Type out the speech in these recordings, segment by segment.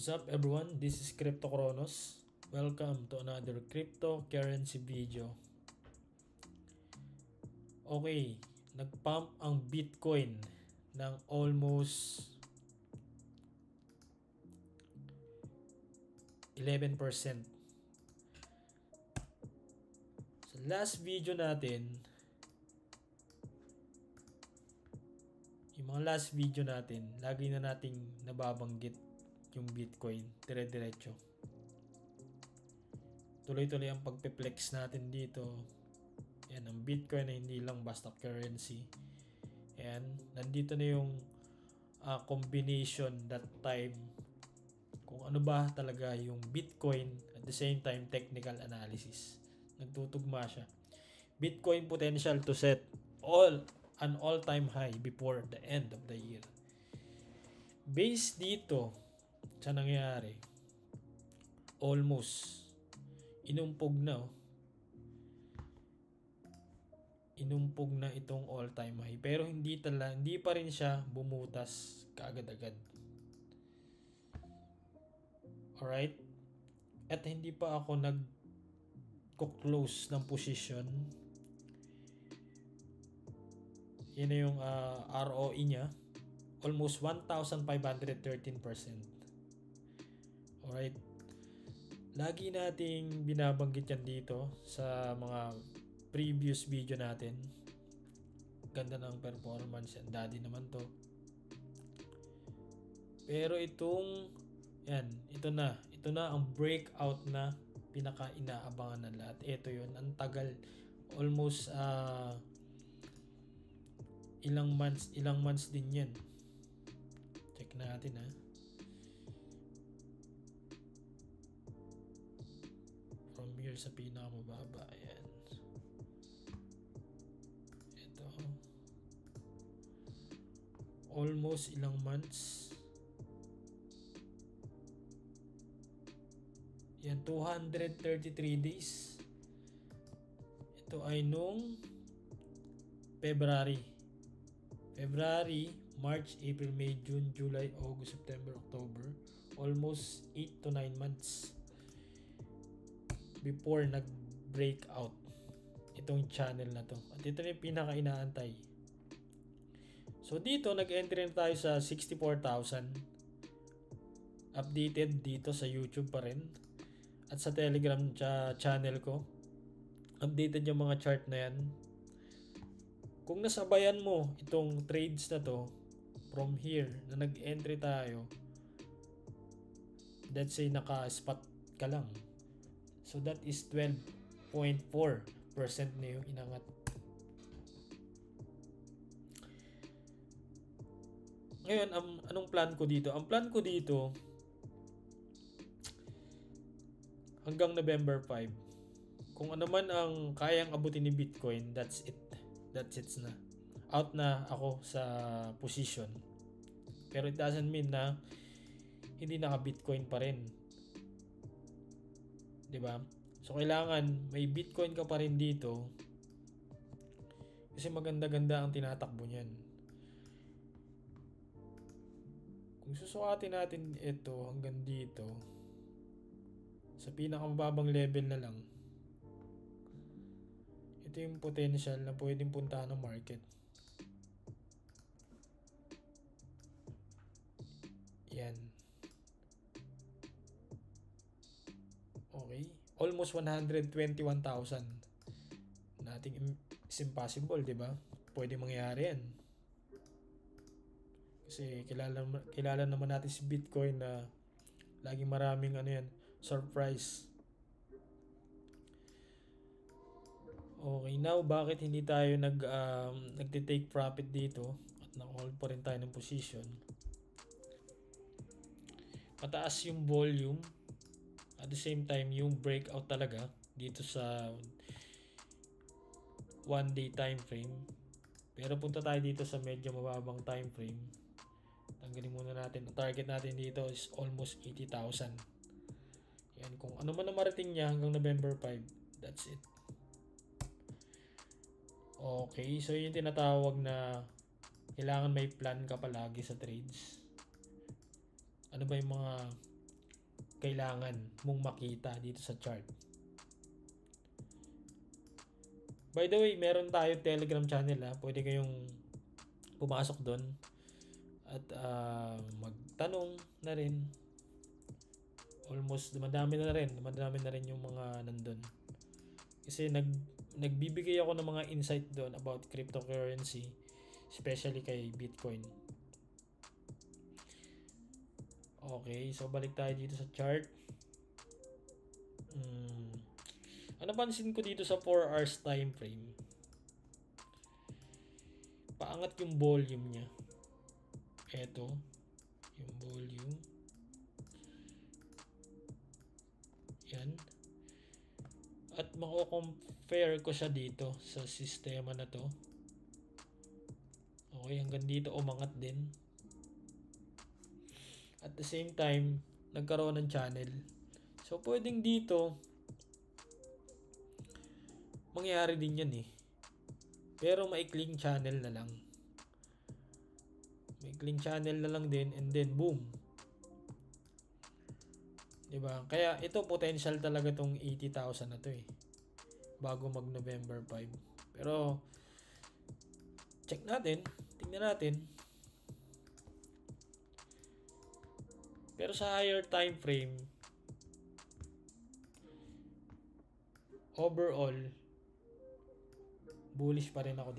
What's up everyone? This is Crypto Chronos. Welcome to another cryptocurrency video. Okay, nag-pump ang Bitcoin ng almost 11%. Sa last video natin, lagi na nating nababanggit yung Bitcoin, dire-diretso. Tuloy-tuloy ang pagpe-flex natin dito. Yan, ang Bitcoin na hindi lang basta currency. Yan, nandito na yung combination that time kung ano ba talaga yung Bitcoin, at the same time technical analysis. Nagtutugma siya. Bitcoin potential to set an all-time high before the end of the year. Based dito sa nangyari, almost inumpog na itong all-time high, pero hindi pa rin siya bumutas kaagad-agad. Alright? At hindi pa ako nag-close ng position. Yun na yung ROE niya, almost 1,513%. Alright? Lagi nating binabanggit yan dito sa mga previous video natin. Ganda ng performance yan. Daddy naman to. Pero ito na ang breakout na pinaka-inaabangan ng lahat. Ito yun. Ang tagal. Almost ilang months din yan. Check natin . From here sa pinakamababa, ayan. Ito. Almost ilang months. Yan, 233 days. Ito ay nung February, March, April, May, June, July, August, September, October. Almost 8 to 9 months before nag-break out itong channel na to. At ito na yung pinaka-inaantay. So dito, nag-entry na tayo sa 64,000. Updated dito sa YouTube pa rin. At sa Telegram channel ko, updated yung mga chart na yan. Kung nasabayan mo itong trades na to, from here, na nag-entry tayo, let's say naka-spot ka lang. So that is 12.4% na yung inangat. Ngayon, anong plan ko dito? Ang plan ko dito, hanggang November 5. Kung ano man ang kayang abutin ni Bitcoin, that's it. That's it na. Out na ako sa position. Pero it doesn't mean na hindi naka-Bitcoin pa rin. 'Di ba? So kailangan may Bitcoin ka pa rin dito. Kasi maganda-ganda ang tinatakbo niyan. Kung susukatin natin ito hanggang dito, sa pinakamababang level na lang, ito yung potential na pwedeng puntahan ng market. Yan. Okay. Almost 121,000. Nothing is impossible, di ba? Pwede mangyari yan. Kasi kilala naman natin si Bitcoin na laging maraming surprise. Okay, now bakit hindi tayo nagte-take profit dito at naka-hold pa rin tayo ng position? Mataas yung volume, at the same time yung breakout talaga dito sa 1 day time frame. Pero punta tayo dito sa medyo mababang time frame. Tanggalin muna natin. Ang target natin dito is almost 80,000. Yan, kung ano man ang marating niya hanggang November 5, that's it. Okay, so yung tinatawag na kailangan may plan ka palagi sa trades. Ano ba yung mga kailangan mong makita dito sa chart. By the way, meron tayo Telegram channel pwede kayong pumasok doon at magtanong na rin. Almost madami na rin yung mga nandun. Kasi nagbibigay ako ng mga insight doon about cryptocurrency, especially kay Bitcoin. Okay, so balik tayo dito sa chart. Ano pansin ko dito sa 4 hours time frame? Paangat yung volume niya. Eto, yung volume. Yan. At mako-compare ko siya dito sa sistema na to. Okay, hanggang dito umangat din. At the same time, nagkaroon ng channel. So, pwedeng dito mangyari din yan pero maikling channel na lang. Maikling channel na lang din and then boom. Diba? Kaya ito potential talaga tong 80,000 na to bago mag November 5. Pero check natin, tingnan natin. Pero sa higher time frame, overall bullish pa rin ako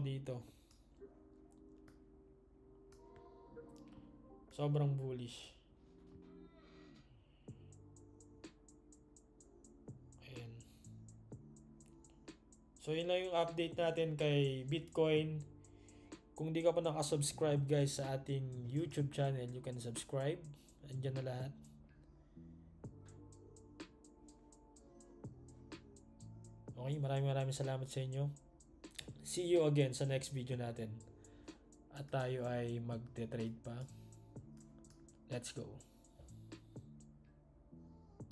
dito. Sobrang bullish. Ayan. So yun lang yung update natin kay Bitcoin. Kung di ka pa nakasubscribe guys sa ating YouTube channel, you can subscribe. Andyan na lahat. Okay, maraming salamat sa inyo. See you again sa next video natin. At tayo ay magte-trade pa. Let's go.